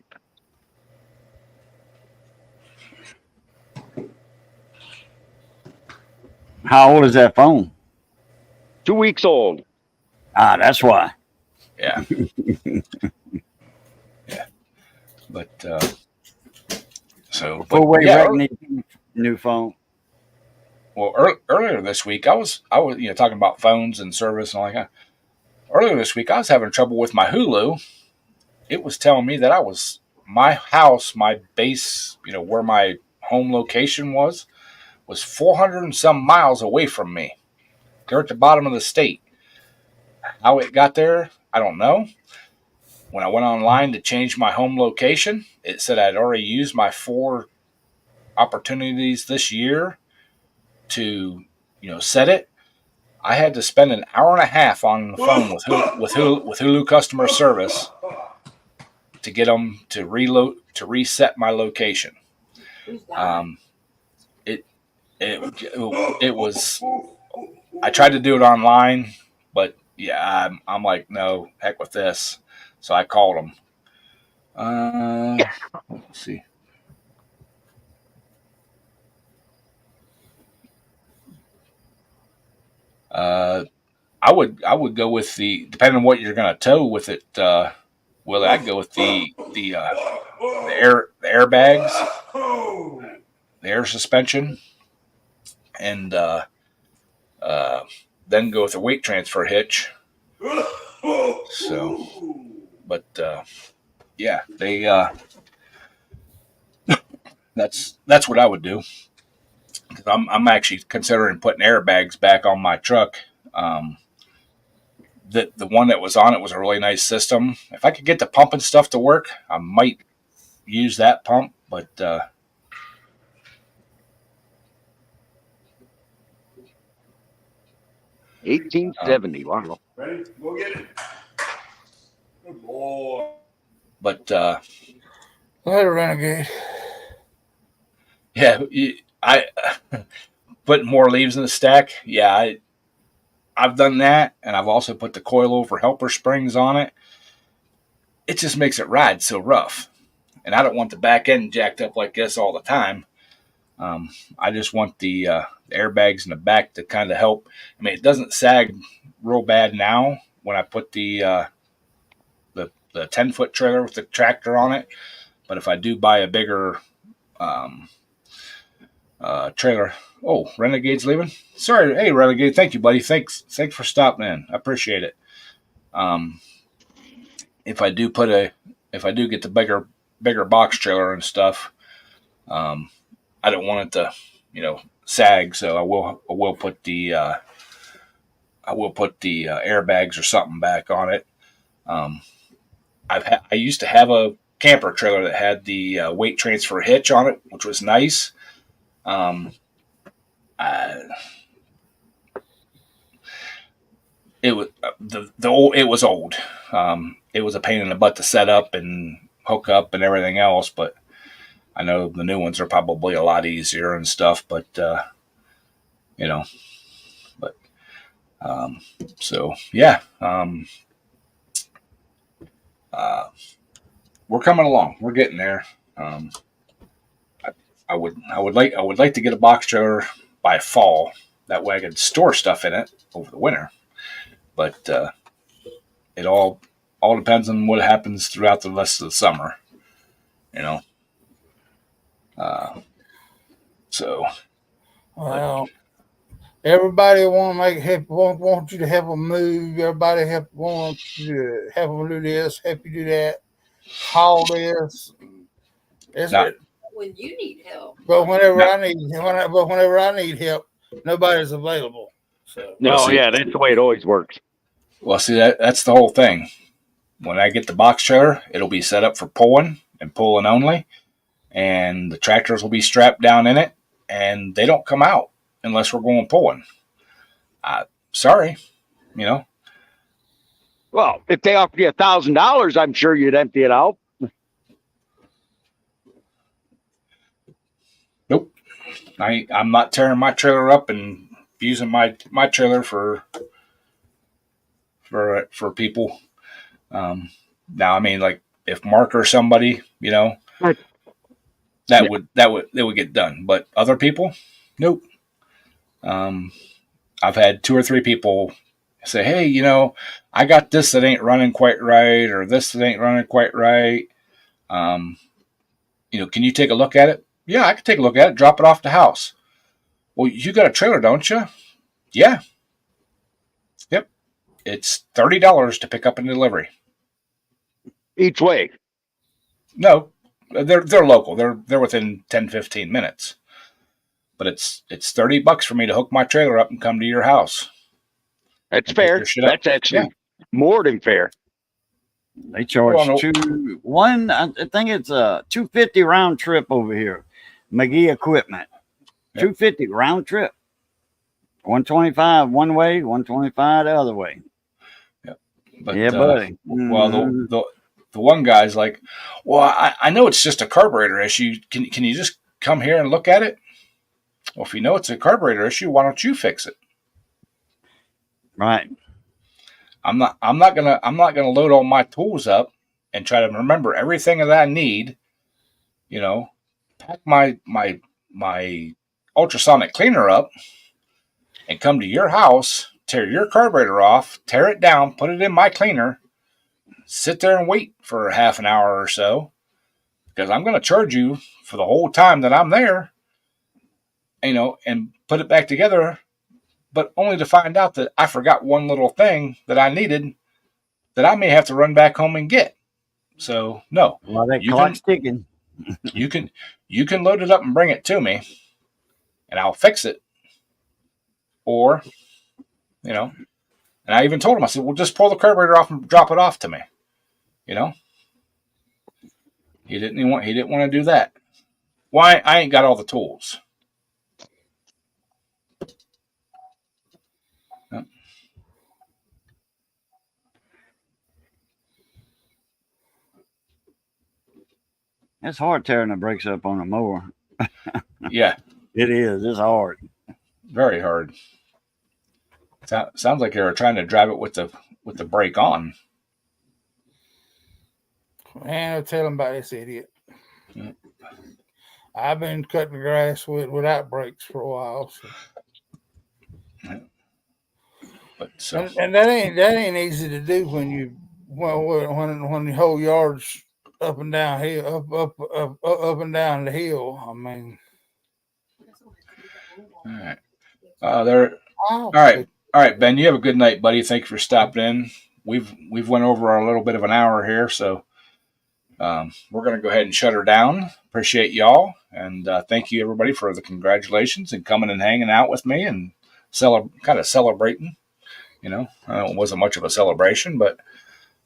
How old is that phone? 2 weeks old. Ah, that's why. Yeah. Yeah. But New phone. Well, earlier this week, I was talking about phones and service and all that. Earlier this week, I was having trouble with my Hulu. It was telling me that my house, my base, where my home location was was 400 and some miles away from me. They're at the bottom of the state. How it got there, I don't know. When I went online to change my home location, it said I'd already used my 4 opportunities this year to, set it. I had to spend an hour and a half on the phone with Hulu customer service to get them to reset my location. Who's that? It was. I tried to do it online, but yeah, I'm like, no, heck with this. So I called them. Let's see. I would go with depending on what you're going to tow with it. I'd go with the airbags, the air suspension, and then go with the weight transfer hitch. So, but yeah, they that's what I would do. I'm actually considering putting airbags back on my truck. The one that was on it was a really nice system. If I could get the pump and stuff to work, I might use that pump, but 1870. Wow. Ready? Go get it. Good boy. but Let a renegade. yeah, I putting more leaves in the stack. Yeah, I've done that, and I've also put the coilover helper springs on it. It just makes it ride so rough, and I don't want the back end jacked up like this all the time. I just want the airbags in the back to kind of help. I mean, it doesn't sag real bad now when I put the 10-foot trailer with the tractor on it, but if I do buy a bigger trailer. Oh, Renegade's leaving. Sorry, hey Renegade, thank you, buddy. Thanks for stopping in. I appreciate it. If I do get the bigger box trailer and stuff, I don't want it to, sag. So I will put the airbags or something back on it. I used to have a camper trailer that had the weight transfer hitch on it, which was nice. It was it was old. It was a pain in the butt to set up and hook up and everything else, but I know the new ones are probably a lot easier and stuff, but so yeah, we're coming along. We're getting there. I would like to get a box trailer by fall. That way I can store stuff in it over the winter. But it all depends on what happens throughout the rest of the summer. So. Well, everybody want you to help them move. Everybody want you to help them do this, help you do that, haul this. When you need help. But whenever I need help, nobody's available. So No, yeah, that's the way it always works. Well, see, that's the whole thing. When I get the box trailer, it'll be set up for pulling and pulling only, and the tractors will be strapped down in it, and they don't come out unless we're going pulling. Sorry, Well, if they offered you $1,000, I'm sure you'd empty it out. Nope. I'm not tearing my trailer up and using my trailer for people. Now, I mean, like if Mark or somebody, Right. that would get done. But other people, nope. I've had 2 or 3 people say, hey, I got this that ain't running quite right, or this that ain't running quite right. Can you take a look at it? Yeah, I can take a look at it, drop it off the house. Well, you got a trailer, don't you? Yeah. Yep. It's $30 to pick up and delivery. Each way. No, they're local. They're within 10, 15 minutes. but it's $30 for me to hook my trailer up and come to your house. That's And pick fair. your shit up. That's actually more than fair. They charge Well, no. I think it's a $250 round trip over here. McGee Equipment. Yep. $250 round trip. $125 one way, $125 the other way. But, yeah, buddy. Well, Mhm. the one guy's like, well, I know it's just a carburetor issue. Can you just come here and look at it? Well, if you know it's a carburetor issue, why don't you fix it? Right. I'm not gonna load all my tools up and try to remember everything that I need. You know, pack my ultrasonic cleaner up and come to your house, tear your carburetor off, tear it down, put it in my cleaner, sit there and wait for half an hour or so, because I'm going to charge you for the whole time that I'm there, you know, and put it back together, but only to find out that I forgot one little thing that I needed that I may have to run back home and get. So no, Well, that you clock's can ticking. you can load it up and bring it to me, and I'll fix it. Or, you know, and I even told him, I said, well, just pull the carburetor off and drop it off to me. You know, he didn't want to do that. Why? I ain't got all the tools. Yep. It's hard tearing the brakes up on a mower. Yeah, It is. It's hard. very hard. Sounds like they were trying to drive it with the brake on. Man, I'll tell him about this idiot. Yeah. I've been cutting the grass without brakes for a while. So. But so And that ain't easy to do when the whole yard's up and down hill, up and down the hill. I mean, all right, all right, Ben. You have a good night, buddy. Thank you for stopping in. We've went over a little bit of an hour here, so we're going to go ahead and shut her down. Appreciate y'all, and thank you everybody for the congratulations and coming and hanging out with me and kind of celebrating. You know, it wasn't much of a celebration, but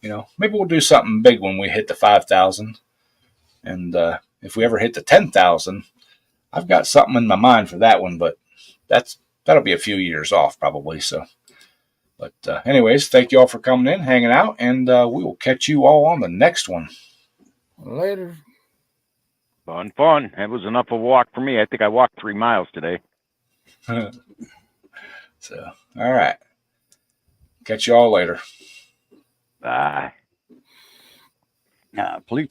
you know, maybe we'll do something big when we hit the 5,000. And if we ever hit the 10,000, I've got something in my mind for that one, but that'll be a few years off probably. So, but anyways, thank you all for coming in, hanging out, and we will catch you all on the next one. Later. Fun. That was enough of a walk for me. I think I walked 3 miles today. So, all right. Catch you all later. Bye. Please